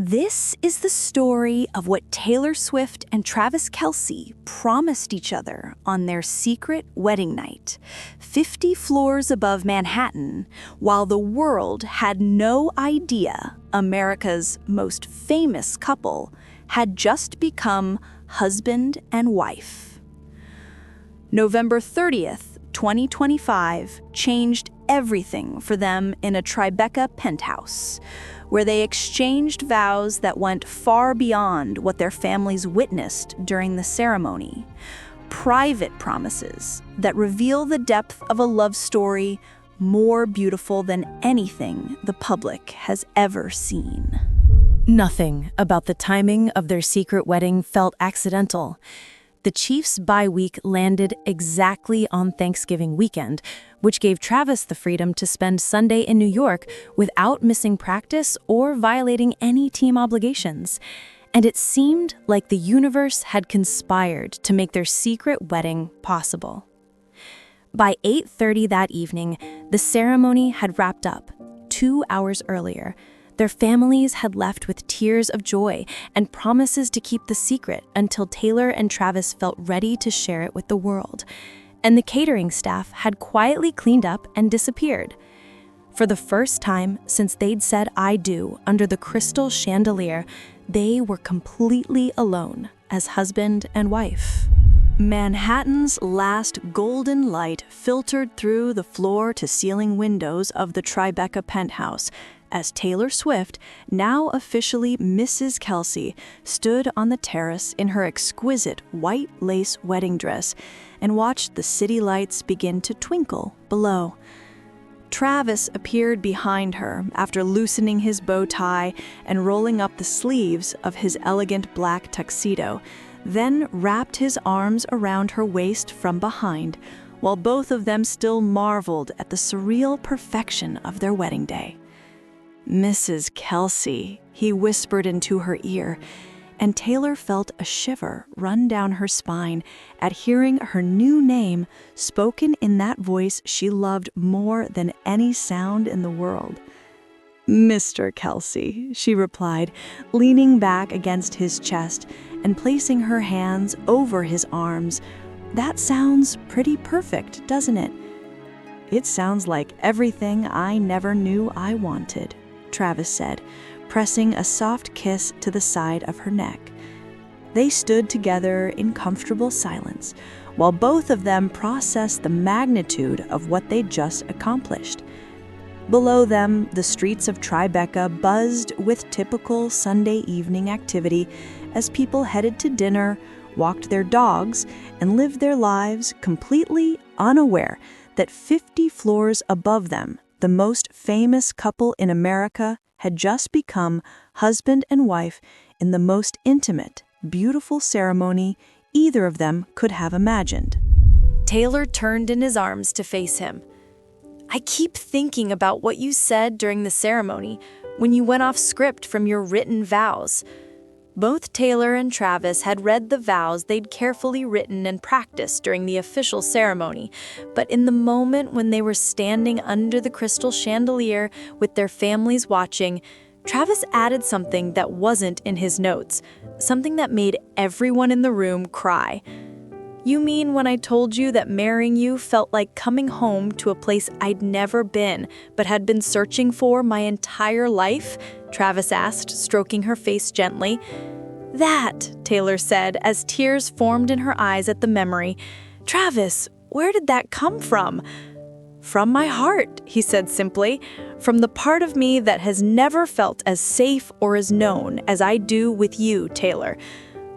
This is the story of what Taylor Swift and Travis Kelce promised each other on their secret wedding night, 50 floors above Manhattan, while the world had no idea America's most famous couple had just become husband and wife. November 30th, 2025 changed everything for them in a Tribeca penthouse, where they exchanged vows that went far beyond what their families witnessed during the ceremony. Private promises that reveal the depth of a love story more beautiful than anything the public has ever seen. Nothing about the timing of their secret wedding felt accidental. The Chiefs' bye week landed exactly on Thanksgiving weekend, which gave Travis the freedom to spend Sunday in New York without missing practice or violating any team obligations. And it seemed like the universe had conspired to make their secret wedding possible. By 8:30 that evening, the ceremony had wrapped up. 2 hours earlier, their families had left with tears of joy and promises to keep the secret until Taylor and Travis felt ready to share it with the world. And the catering staff had quietly cleaned up and disappeared. For the first time since they'd said "I do" under the crystal chandelier, they were completely alone as husband and wife. Manhattan's last golden light filtered through the floor-to-ceiling windows of the Tribeca penthouse as Taylor Swift, now officially Mrs. Kelce, stood on the terrace in her exquisite white lace wedding dress and watched the city lights begin to twinkle below. Travis appeared behind her after loosening his bow tie and rolling up the sleeves of his elegant black tuxedo, then wrapped his arms around her waist from behind, while both of them still marveled at the surreal perfection of their wedding day. "Mrs. Kelce," he whispered into her ear, and Taylor felt a shiver run down her spine at hearing her new name spoken in that voice she loved more than any sound in the world. "Mr. Kelce," she replied, leaning back against his chest and placing her hands over his arms. "That sounds pretty perfect, doesn't it?" "It sounds like everything I never knew I wanted," Travis said, pressing a soft kiss to the side of her neck. They stood together in comfortable silence, while both of them processed the magnitude of what they'd just accomplished. Below them, the streets of Tribeca buzzed with typical Sunday evening activity as people headed to dinner, walked their dogs, and lived their lives completely unaware that 50 floors above them, the most famous couple in America had just become husband and wife in the most intimate, beautiful ceremony either of them could have imagined. Taylor turned in his arms to face him. "I keep thinking about what you said during the ceremony when you went off script from your written vows." Both Taylor and Travis had read the vows they'd carefully written and practiced during the official ceremony, but in the moment when they were standing under the crystal chandelier with their families watching, Travis added something that wasn't in his notes, something that made everyone in the room cry. "You mean when I told you that marrying you felt like coming home to a place I'd never been, but had been searching for my entire life?" Travis asked, stroking her face gently. "That," Taylor said, as tears formed in her eyes at the memory. "Travis, where did that come from?" "From my heart," he said simply, "from the part of me that has never felt as safe or as known as I do with you, Taylor."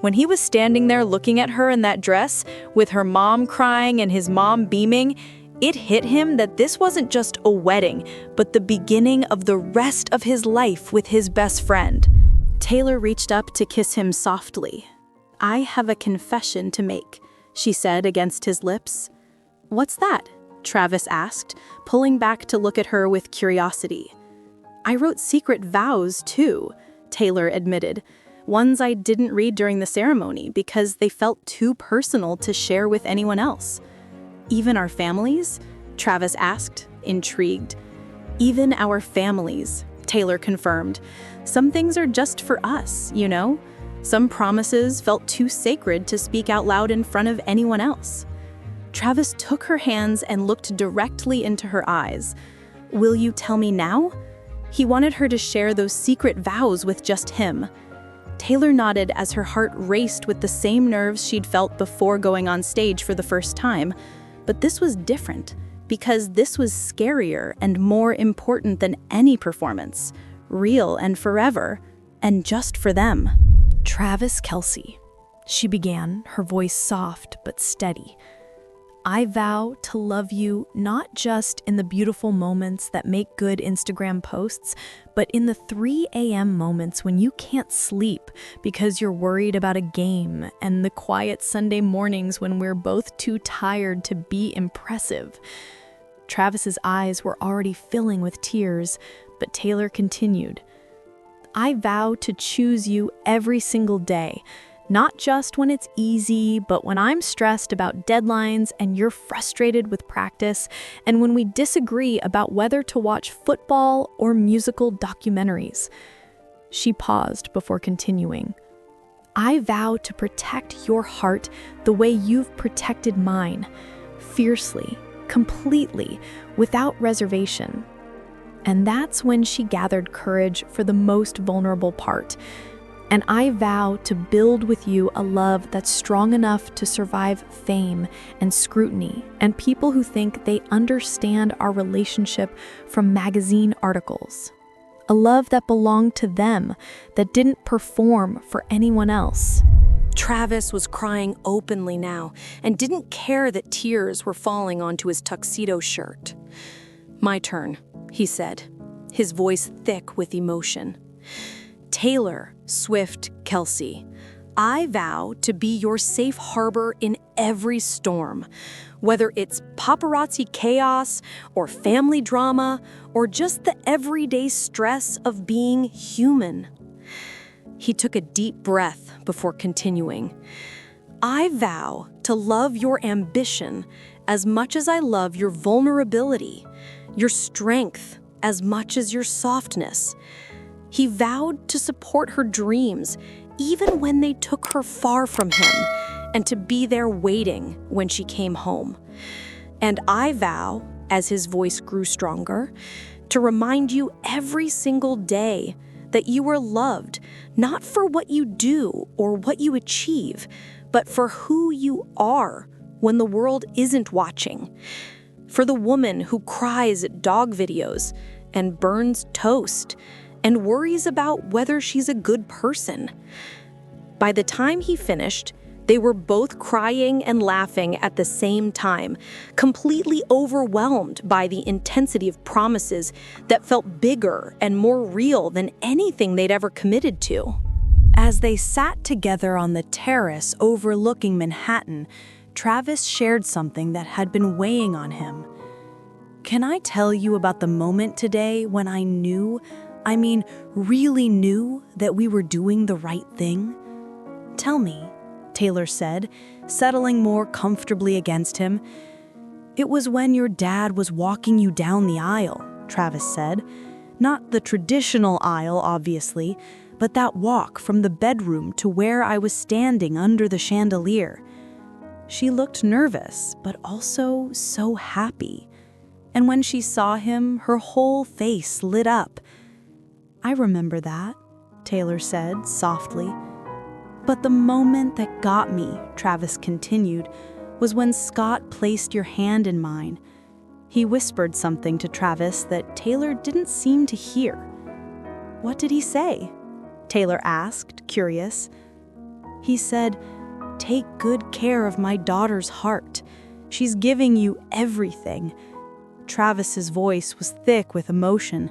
When he was standing there looking at her in that dress, with her mom crying and his mom beaming, it hit him that this wasn't just a wedding, but the beginning of the rest of his life with his best friend. Taylor reached up to kiss him softly. "I have a confession to make," she said against his lips. "What's that?" Travis asked, pulling back to look at her with curiosity. "I wrote secret vows, too," Taylor admitted. "Ones I didn't read during the ceremony because they felt too personal to share with anyone else." "Even our families?" Travis asked, intrigued. "Even our families," Taylor confirmed. Some things are just for us, you know? Some promises felt too sacred to speak out loud in front of anyone else. Travis took her hands and looked directly into her eyes. Will you tell me now? He wanted her to share those secret vows with just him. Taylor nodded as her heart raced with the same nerves she'd felt before going on stage for the first time. But this was different, because this was scarier and more important than any performance. Real and forever, and just for them. Travis Kelce, she began, her voice soft but steady. I vow to love you not just in the beautiful moments that make good Instagram posts, but in the 3 a.m. moments when you can't sleep because you're worried about a game, and the quiet Sunday mornings when we're both too tired to be impressive. Travis's eyes were already filling with tears, but Taylor continued. I vow to choose you every single day. Not just when it's easy, but when I'm stressed about deadlines and you're frustrated with practice, and when we disagree about whether to watch football or musical documentaries. She paused before continuing. I vow to protect your heart the way you've protected mine, fiercely, completely, without reservation. And that's when she gathered courage for the most vulnerable part. And I vow to build with you a love that's strong enough to survive fame and scrutiny and people who think they understand our relationship from magazine articles. A love that belonged to them, that didn't perform for anyone else. Travis was crying openly now and didn't care that tears were falling onto his tuxedo shirt. My turn, he said, his voice thick with emotion. Taylor Swift Kelce, I vow to be your safe harbor in every storm, whether it's paparazzi chaos or family drama or just the everyday stress of being human. He took a deep breath before continuing. I vow to love your ambition as much as I love your vulnerability, your strength as much as your softness. He vowed to support her dreams, even when they took her far from him, and to be there waiting when she came home. And I vow, as his voice grew stronger, to remind you every single day that you are loved, not for what you do or what you achieve, but for who you are when the world isn't watching. For the woman who cries at dog videos and burns toast, and worries about whether she's a good person. By the time he finished, they were both crying and laughing at the same time, completely overwhelmed by the intensity of promises that felt bigger and more real than anything they'd ever committed to. As they sat together on the terrace overlooking Manhattan, Travis shared something that had been weighing on him. Can I tell you about the moment today when I really knew that we were doing the right thing? Tell me, Taylor said, settling more comfortably against him. It was when your dad was walking you down the aisle, Travis said. Not the traditional aisle, obviously, but that walk from the bedroom to where I was standing under the chandelier. She looked nervous, but also so happy. And when she saw him, her whole face lit up. I remember that, Taylor said softly. But the moment that got me, Travis continued, was when Scott placed your hand in mine. He whispered something to Travis that Taylor didn't seem to hear. What did he say? Taylor asked, curious. He said, take good care of my daughter's heart. She's giving you everything. Travis's voice was thick with emotion.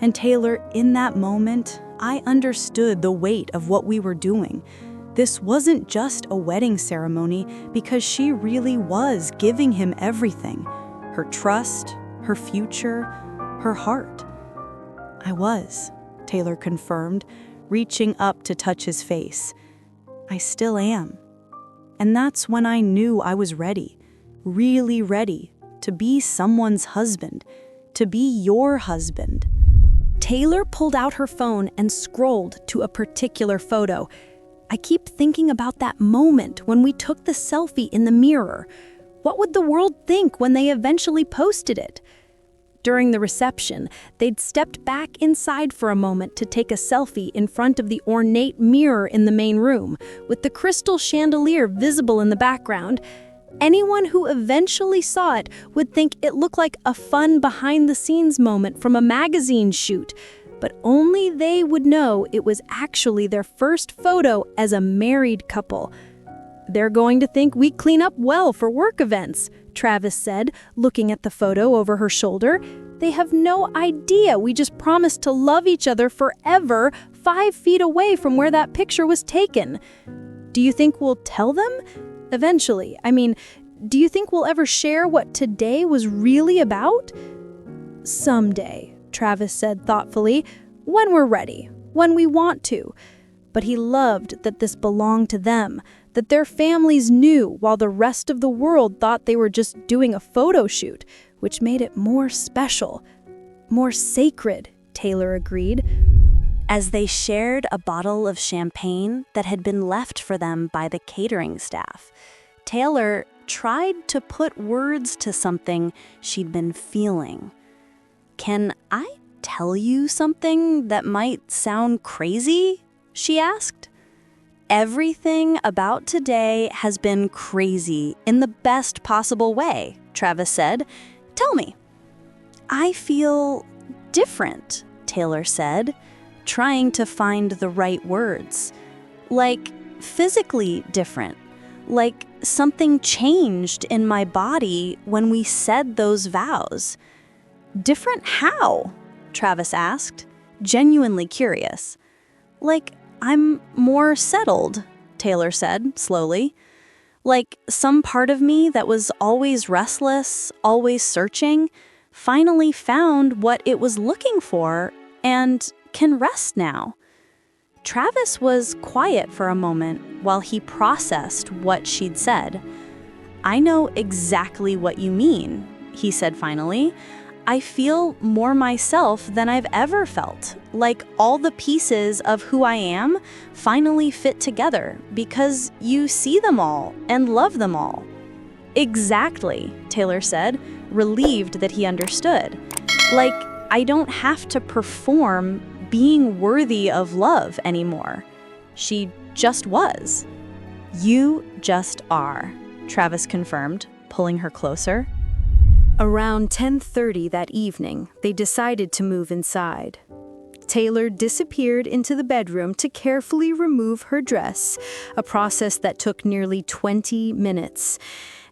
And Taylor, in that moment, I understood the weight of what we were doing. This wasn't just a wedding ceremony because she really was giving him everything. Her trust, her future, her heart. I was, Taylor confirmed, reaching up to touch his face. I still am. And that's when I knew I was ready, really ready, to be someone's husband, to be your husband. Taylor pulled out her phone and scrolled to a particular photo. "I keep thinking about that moment when we took the selfie in the mirror. What would the world think when they eventually posted it?" During the reception, they'd stepped back inside for a moment to take a selfie in front of the ornate mirror in the main room, with the crystal chandelier visible in the background. Anyone who eventually saw it would think it looked like a fun behind-the-scenes moment from a magazine shoot, but only they would know it was actually their first photo as a married couple. "They're going to think we clean up well for work events," Travis said, looking at the photo over her shoulder. "They have no idea we just promised to love each other forever 5 feet away from where that picture was taken. Do you think we'll tell them? Eventually. Do you think we'll ever share what today was really about?" "Someday," Travis said thoughtfully, "when we're ready, when we want to." But he loved that this belonged to them, that their families knew while the rest of the world thought they were just doing a photo shoot, which made it more special, more sacred, Taylor agreed. As they shared a bottle of champagne that had been left for them by the catering staff, Taylor tried to put words to something she'd been feeling. "Can I tell you something that might sound crazy?" she asked. "Everything about today has been crazy in the best possible way," Travis said. "Tell me." "I feel different," Taylor said, trying to find the right words. "Like physically different. Like something changed in my body when we said those vows." "Different how?" Travis asked, genuinely curious. "Like, I'm more settled," Taylor said slowly. "Like some part of me that was always restless, always searching, finally found what it was looking for and can rest now." Travis was quiet for a moment while he processed what she'd said. "I know exactly what you mean," he said finally. "I feel more myself than I've ever felt, like all the pieces of who I am finally fit together because you see them all and love them all." "Exactly," Taylor said, relieved that he understood. "Like, I don't have to perform being worthy of love anymore. She just was." "You just are," Travis confirmed, pulling her closer. Around 10:30 that evening, they decided to move inside. Taylor disappeared into the bedroom to carefully remove her dress, a process that took nearly 20 minutes.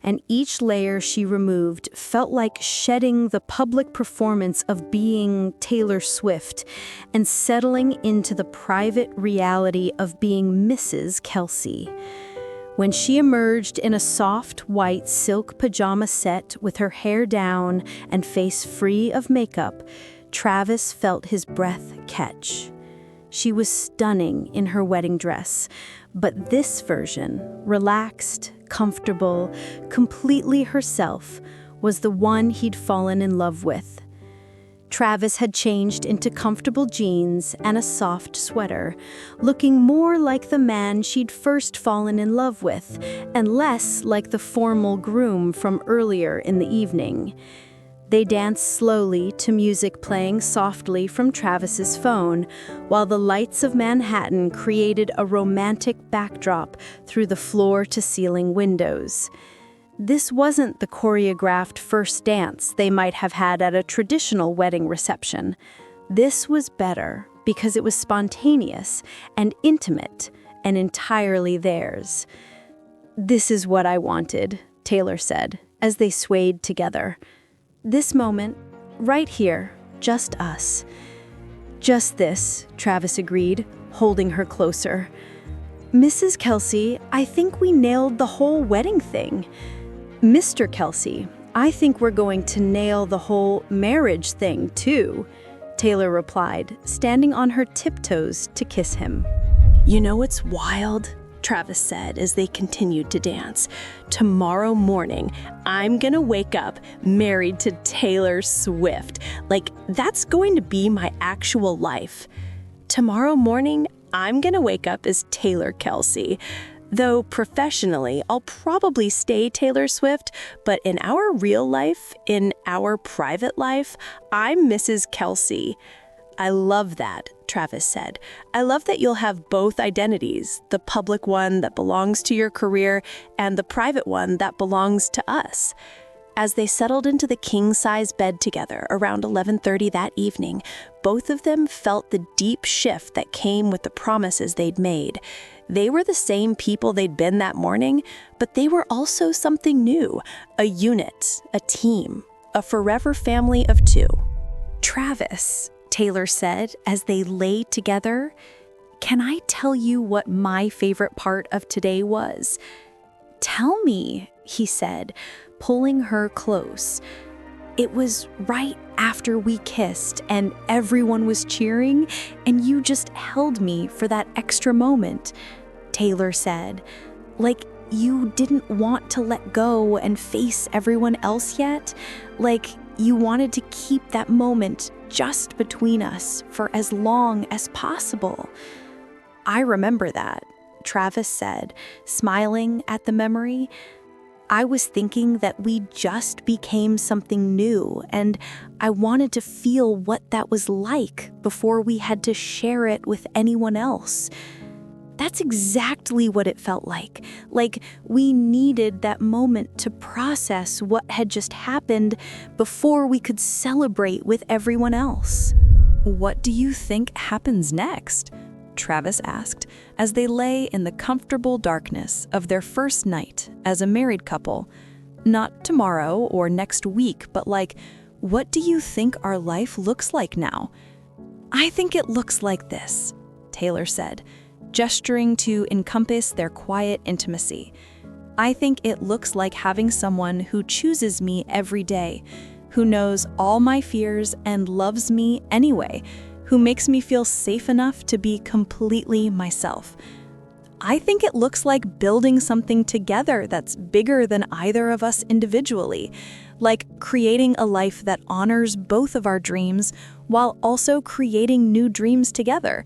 And each layer she removed felt like shedding the public performance of being Taylor Swift and settling into the private reality of being Mrs. Kelce. When she emerged in a soft white silk pajama set with her hair down and face free of makeup, Travis felt his breath catch. She was stunning in her wedding dress, but this version, relaxed, comfortable, completely herself, was the one he'd fallen in love with. Travis had changed into comfortable jeans and a soft sweater, looking more like the man she'd first fallen in love with, and less like the formal groom from earlier in the evening. They danced slowly to music playing softly from Travis's phone, while the lights of Manhattan created a romantic backdrop through the floor-to-ceiling windows. This wasn't the choreographed first dance they might have had at a traditional wedding reception. This was better because it was spontaneous and intimate and entirely theirs. "This is what I wanted," Taylor said, as they swayed together. "This moment, right here, just us." "Just this," Travis agreed, holding her closer. "Mrs. Kelce, I think we nailed the whole wedding thing." "Mr. Kelce, I think we're going to nail the whole marriage thing, too," Taylor replied, standing on her tiptoes to kiss him. "You know what's wild?" Travis said as they continued to dance. "Tomorrow morning, I'm gonna wake up married to Taylor Swift. Like, that's going to be my actual life. Tomorrow morning, I'm gonna wake up as Taylor Kelce. Though professionally, I'll probably stay Taylor Swift, but in our real life, in our private life, I'm Mrs. Kelce." "I love that," Travis said. "I love that you'll have both identities, the public one that belongs to your career and the private one that belongs to us." As they settled into the king-size bed together around 11:30 that evening, both of them felt the deep shift that came with the promises they'd made. They were the same people they'd been that morning, but they were also something new, a unit, a team, a forever family of two. "Travis," Taylor said as they lay together, "can I tell you what my favorite part of today was?" "Tell me," he said, pulling her close. "It was right after we kissed and everyone was cheering, and you just held me for that extra moment," Taylor said. "Like you didn't want to let go and face everyone else yet. Like you wanted to keep that moment just between us for as long as possible." "I remember that," Travis said, smiling at the memory. "I was thinking that we just became something new, and I wanted to feel what that was like before we had to share it with anyone else." That's exactly what it felt like we needed that moment to process what had just happened before we could celebrate with everyone else. "What do you think happens next?" Travis asked as they lay in the comfortable darkness of their first night as a married couple. Not tomorrow or next week, but what do you think our life looks like now? "I think it looks like this," Taylor said, gesturing to encompass their quiet intimacy. "I think it looks like having someone who chooses me every day, who knows all my fears and loves me anyway, who makes me feel safe enough to be completely myself. I think it looks like building something together that's bigger than either of us individually, like creating a life that honors both of our dreams while also creating new dreams together."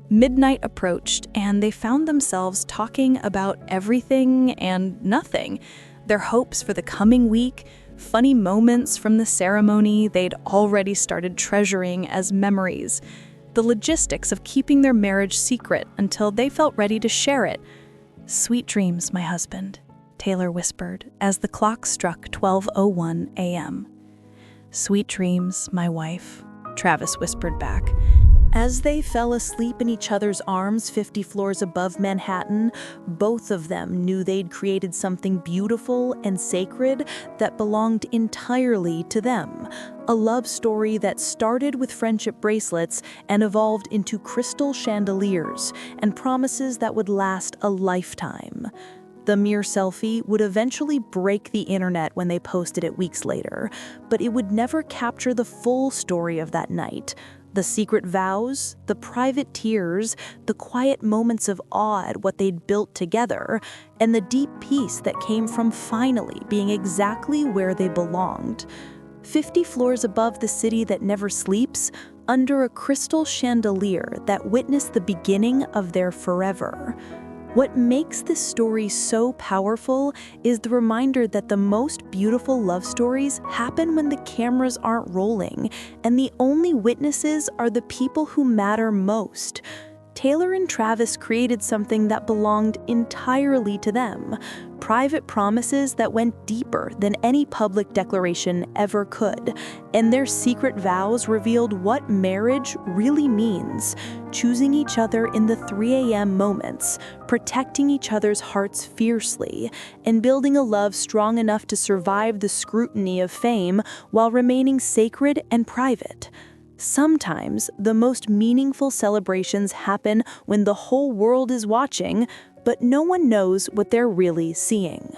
Midnight approached, and they found themselves talking about everything and nothing. Their hopes for the coming week, funny moments from the ceremony they'd already started treasuring as memories, the logistics of keeping their marriage secret until they felt ready to share it. "Sweet dreams, my husband," Taylor whispered as the clock struck 12:01 a.m. "Sweet dreams, my wife," Travis whispered back. As they fell asleep in each other's arms 50 floors above Manhattan, both of them knew they'd created something beautiful and sacred that belonged entirely to them. A love story that started with friendship bracelets and evolved into crystal chandeliers and promises that would last a lifetime. The mere selfie would eventually break the internet when they posted it weeks later, but it would never capture the full story of that night. The secret vows, the private tears, the quiet moments of awe at what they'd built together, and the deep peace that came from finally being exactly where they belonged. 50 floors above the city that never sleeps, under a crystal chandelier that witnessed the beginning of their forever. What makes this story so powerful is the reminder that the most beautiful love stories happen when the cameras aren't rolling, and the only witnesses are the people who matter most. Taylor and Travis created something that belonged entirely to them, private promises that went deeper than any public declaration ever could, and their secret vows revealed what marriage really means, choosing each other in the 3 a.m. moments, protecting each other's hearts fiercely, and building a love strong enough to survive the scrutiny of fame while remaining sacred and private. Sometimes the most meaningful celebrations happen when the whole world is watching, but no one knows what they're really seeing.